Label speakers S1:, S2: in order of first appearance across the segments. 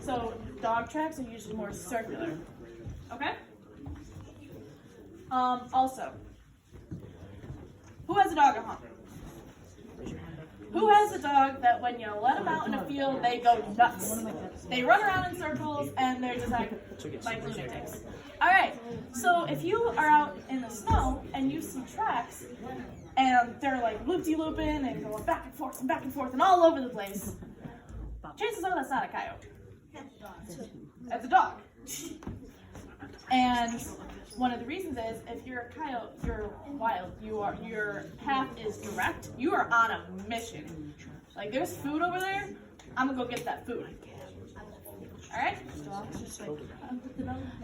S1: So dog tracks are usually more circular. Okay? Also, who has a dog at home? Who has a dog that when you let them out in a field, they go nuts? They run around in circles and they're just like lunatics. Alright, so if you are out in the snow and you see tracks and they're like loop-de-looping and going back and forth and all over the place, chances are that's not a coyote. That's a dog. And one of the reasons is if you're a coyote, you're wild. Your path is direct. You are on a mission. Like there's food over there, I'm gonna go get that food. All right?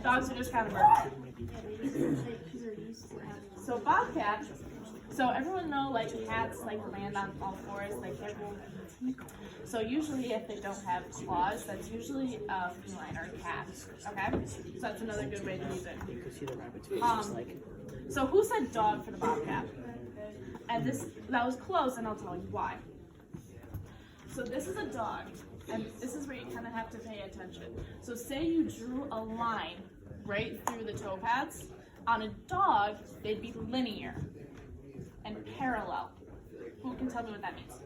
S1: Dogs are just kind of birds. So bobcat. So everyone know like cats like land on all fours, like everyone. So usually if they don't have claws, that's usually a feline or a cat. Okay? So that's another good way to use it. So who said dog for the bobcat? And that was close, and I'll tell you why. So this is a dog, and this is where you kind of have to pay attention. So say you drew a line right through the toe pads. On a dog, they'd be linear and parallel. Who can tell me what that means?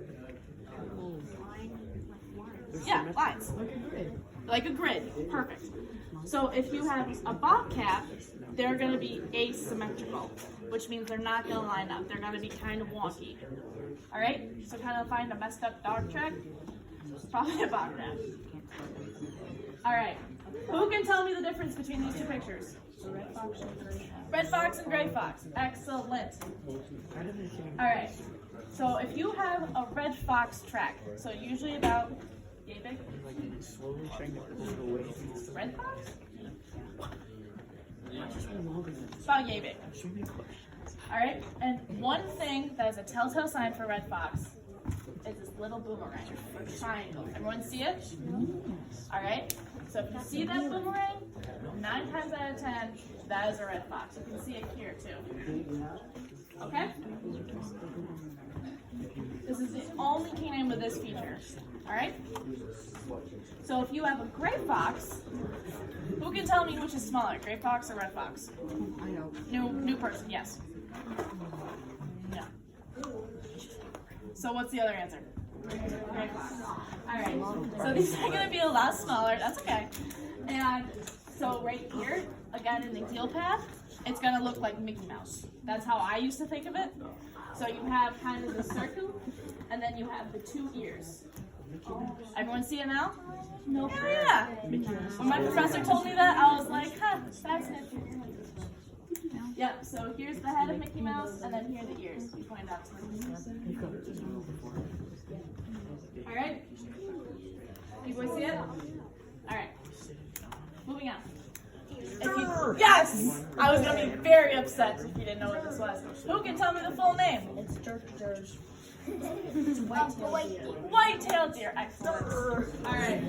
S1: Yeah, lines. Like a grid. Perfect. So if you have a bobcat, they're going to be asymmetrical, which means they're not going to line up. They're going to be kind of wonky. All right? So kind of find a messed up dog track? Probably a bobcat. All right. Who can tell me the difference between these two pictures? Red fox and gray fox. Excellent. All right. So if you have a red fox track, so usually about yay big. Red fox? About yay big. All right. And one thing that is a telltale sign for red fox is this little boomerang or triangle. Everyone see it? All right. So if you see that boomerang, 9 times out of 10, that is a red fox. You can see it here too. Okay? This is the only canine with this feature. All right? So if you have a gray fox, who can tell me which is smaller, gray fox or red fox?
S2: I know.
S1: New person, yes. No. So what's the other answer? Gray fox. All right. So these are going to be a lot smaller. That's okay. And so right here, again in the heel pad, it's going to look like Mickey Mouse. That's how I used to think of it. So you have kind of the circle, and then you have the 2 ears. Everyone see it now? No. Yeah. When my professor told me that, I was like, huh, that's it. Yep, so here's the head of Mickey Mouse, and then here are the ears. You point out to me. All right? You boys see it? All right. Moving on. Yes! I was going to be very upset if you didn't know what this was. Who can tell me the full name?
S2: It's George.
S1: White-tailed deer. Excellent. All right.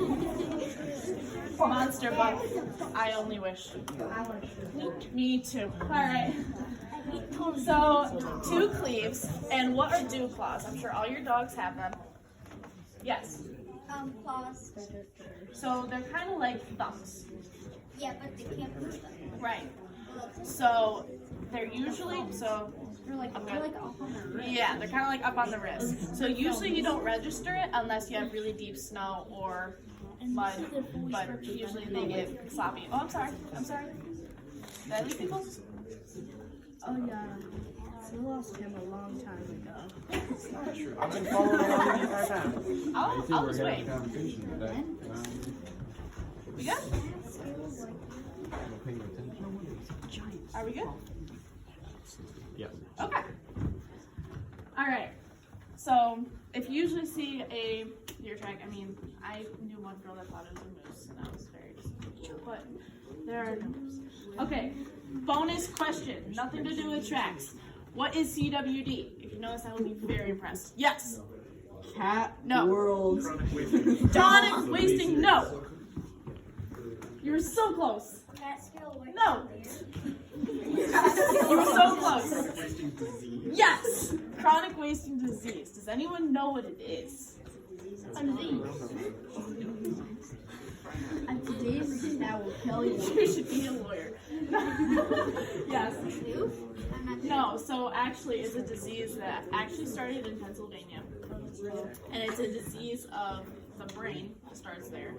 S1: Monster buck. I only wish. Me too. All right. So, 2 cleaves. And what are dew claws? I'm sure all your dogs have them. Yes.
S3: Claws.
S1: So they're kind of like thumbs.
S3: Yeah, but they can't push them.
S1: Right. So they're usually
S3: They're like up on the wrist.
S1: yeah, they're kind of like up on the wrist. So usually you don't register it unless you have really deep snow or mud, but usually they get sloppy. Oh, I'm sorry. Did I leave people?
S2: Oh yeah. We lost him a long time ago.
S4: It's not true. I've been following along the entire time.
S1: I'll just wait. We good? Are we good?
S4: Yeah.
S1: Okay. All right. So if you usually see a deer track, I mean, I knew one girl that thought it was a moose, and I was very disappointed. But there are no moose. Okay. Bonus question. Nothing to do with tracks. What is CWD? If you know this, I will be very impressed. Yes.
S2: Cat
S1: No.
S2: World.
S1: Tonic wasting. No. You're so close. No. You were so close. Yes. Chronic wasting disease. Does anyone know what it is?
S3: A disease.
S2: kill you.
S1: You should be a lawyer. Yes.
S3: I'm not
S1: No, so actually it's a disease that actually started in Pennsylvania. And it's a disease of the brain. It starts there.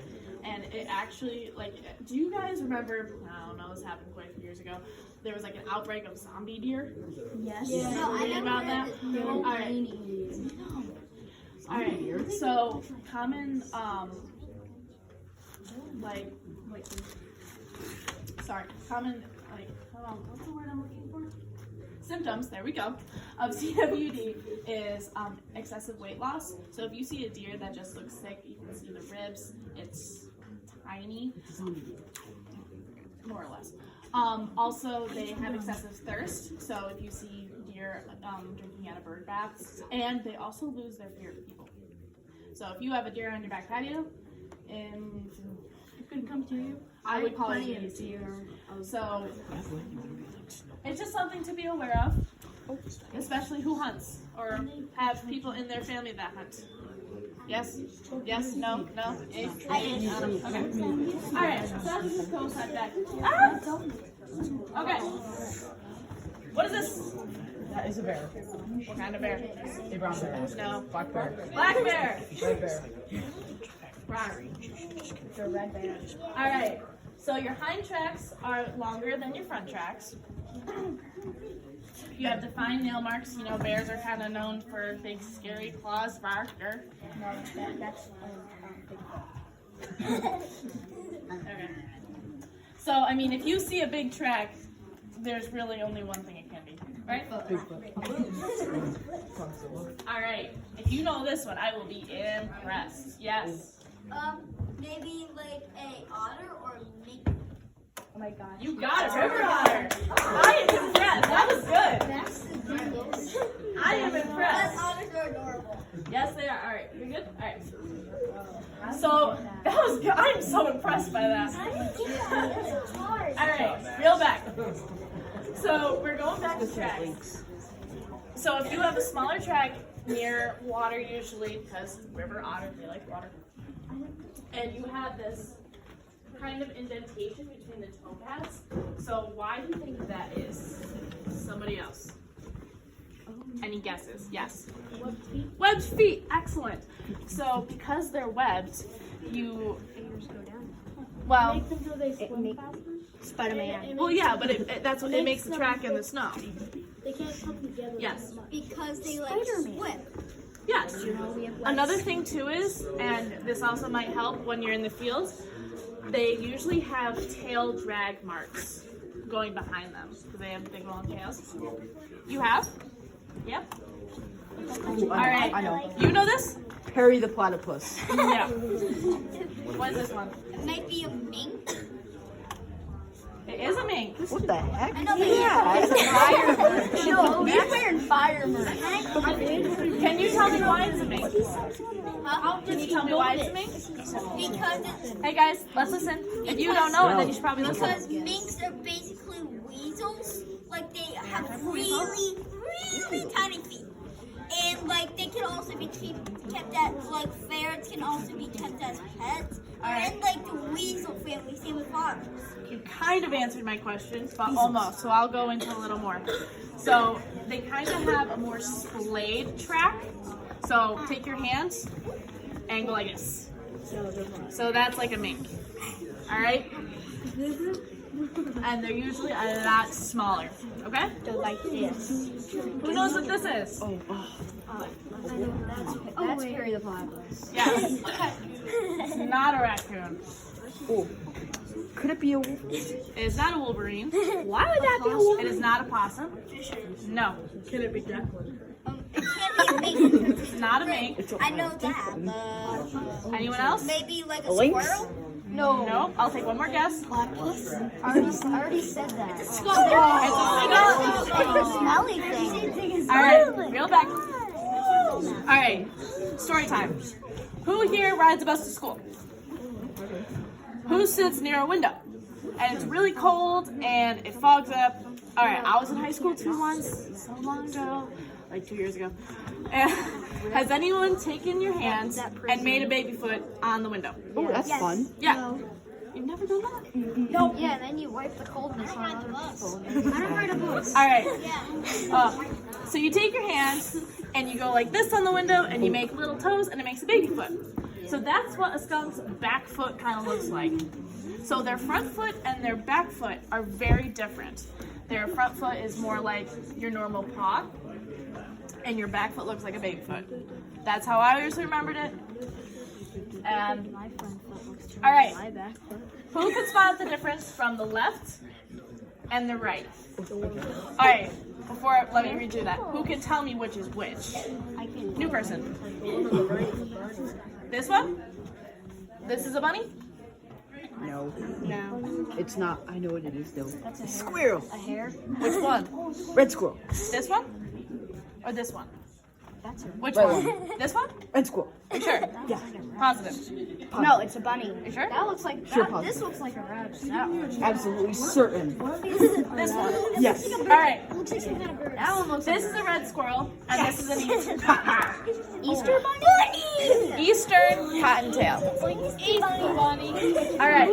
S1: And it actually, like, do you guys remember, I don't know, this happened quite a few years ago, there was like an outbreak of zombie deer?
S2: Yes.
S3: No, I
S1: Read
S3: never
S1: about
S3: heard
S1: that?
S3: that.
S2: They were
S1: Alright.
S2: brain eaters.
S1: Alright, so common, common, hold on, what's the word I'm looking for? Symptoms, there we go, of CWD is excessive weight loss. So if you see a deer that just looks sick, you can see the ribs, it's tiny, more or less. Also, they have excessive thirst. So if you see deer drinking out of bird baths, and they also lose their fear of people. So if you have a deer on your back patio, and it could come to you, I would call it
S2: Plenty
S1: a
S2: of deer.
S1: So it's just something to be aware of, especially who hunts or have people in their family that hunt. Yes? Yes? No? No? Eh? Okay. All right. So that's just go side back. Ah! Okay. What is this?
S5: That is a bear.
S1: What kind of bear?
S5: A brown bear.
S1: No.
S5: Black bear.
S1: Black bear.
S5: Red bear.
S1: Right.
S2: It's a red bear.
S1: All right. So your hind tracks are longer than your front tracks. You have defined nail marks. You know, bears are kind of known for big, scary claws. Barker.
S2: No, that's Bigfoot.
S1: Okay. So, I mean, if you see a big track, there's really only one thing it can be, right? All right. If you know this one, I will be impressed. Yes.
S3: Maybe like a otter or mink.
S2: Oh my gosh.
S1: You got it, river otter. I am impressed. That was good.
S3: That's the biggest.
S1: I am
S3: But
S1: impressed.
S3: otters are adorable.
S1: Yes, they are. All right. You're good. All right. So that was good. I'm so impressed by that. All right. Reel back. So we're going back to tracks. So if you have a smaller track near water, usually because river otter, they like water, and you have this kind of indentation between the toe pads. So why do you think that is? Somebody else? Any guesses? Yes. Webbed feet. Excellent. So because they're webbed, you. Well,
S2: Spider-Man.
S1: well, yeah, but that's what it makes the track in the snow.
S2: They can't come together.
S1: Yes.
S3: Because they like swim.
S1: Yes. Another thing too is, and this also might help when you're in the field, they usually have tail drag marks going behind them because they have big long tails. You have? Yep. All right.
S5: I know.
S1: You know this?
S5: Harry the platypus.
S1: Yeah. What is this one?
S3: It might be a mink.
S1: It is a mink.
S5: What the heck?
S3: I know, but
S2: No, he's wearing fireman.
S1: Can you tell me why it's a mink?
S3: Huh?
S1: Can you tell me why it's a mink?
S3: Because it's
S1: Hey guys, let's listen. If you don't know it, then you should probably listen.
S3: because minks are basically weasels. Like they have really, really tiny feet. And like they can also be kept as like ferrets can also be kept as pets. They're in like the weasel family, same with otters.
S1: You kind of answered my question, but almost. So I'll go into a little more. So they kind of have a more splayed track. So take your hands and go like this. So that's like a mink. All right. And they're usually a lot smaller. Okay.
S2: They're like this.
S1: Who knows what this is?
S2: That's Harry the Platypus.
S1: Yes. It's not a raccoon.
S5: Oh. Could it be a
S1: It is not a wolverine.
S2: Why would that be a wolf?
S1: It is not a possum. No. Can it be Jacqueline?
S3: It can't be a mink.
S1: It's not a mink.
S3: I know that.
S1: Anyone else?
S3: Maybe like a
S5: lynx?
S3: squirrel.
S1: No. I'll take one more guess.
S2: I already said that.
S1: It's a skull.
S2: It's a smelly thing.
S1: All right, reel back. All right, story time. Who here rides the bus to school? Who sits near a window? And it's really cold and it fogs up. All right, I was in high school too once, so long ago, like 2 years ago. And has anyone taken your hands and made a baby foot on the window?
S5: Oh, that's fun.
S1: Yeah.
S5: You've never done that?
S6: No. Yeah, and then you wipe the coldness on other people. I don't ride a bus.
S1: All right. So you take your hands and you go like this on the window and you make little toes and it makes a baby foot. So that's what a skunk's back foot kind of looks like. So their front foot and their back foot are very different. Their front foot is more like your normal paw and your back foot looks like a baby foot. That's how I always remembered it. And
S6: My front foot looks just
S1: all right.
S6: like my back foot.
S1: Who can spot the difference from the left and the right? All right, let me redo that. Who can tell me which is which?
S6: I can.
S1: New person. This one? This is a bunny?
S5: No,
S6: No.
S5: it's not. I know what it is though.
S6: That's a hair.
S5: Squirrel.
S6: A hair?
S1: Which one?
S5: Red squirrel.
S1: This one? Or this one?
S6: That's a
S1: Which
S5: Right
S1: one? This one?
S5: Red squirrel.
S1: You sure?
S5: Yeah.
S1: Positive.
S2: No, it's a bunny.
S1: You sure?
S6: That looks like
S5: Sure,
S6: that.
S5: positive.
S6: This looks like a rabbit. That one.
S5: Absolutely certain.
S1: This one.
S5: Yes.
S1: All right.
S6: Looks like some kind of bird. That one looks
S1: This
S6: like
S1: is a red squirrel, and this is an
S6: Easter bunny.
S1: Eastern cottontail.
S6: It's like Easter bunny.
S1: All right.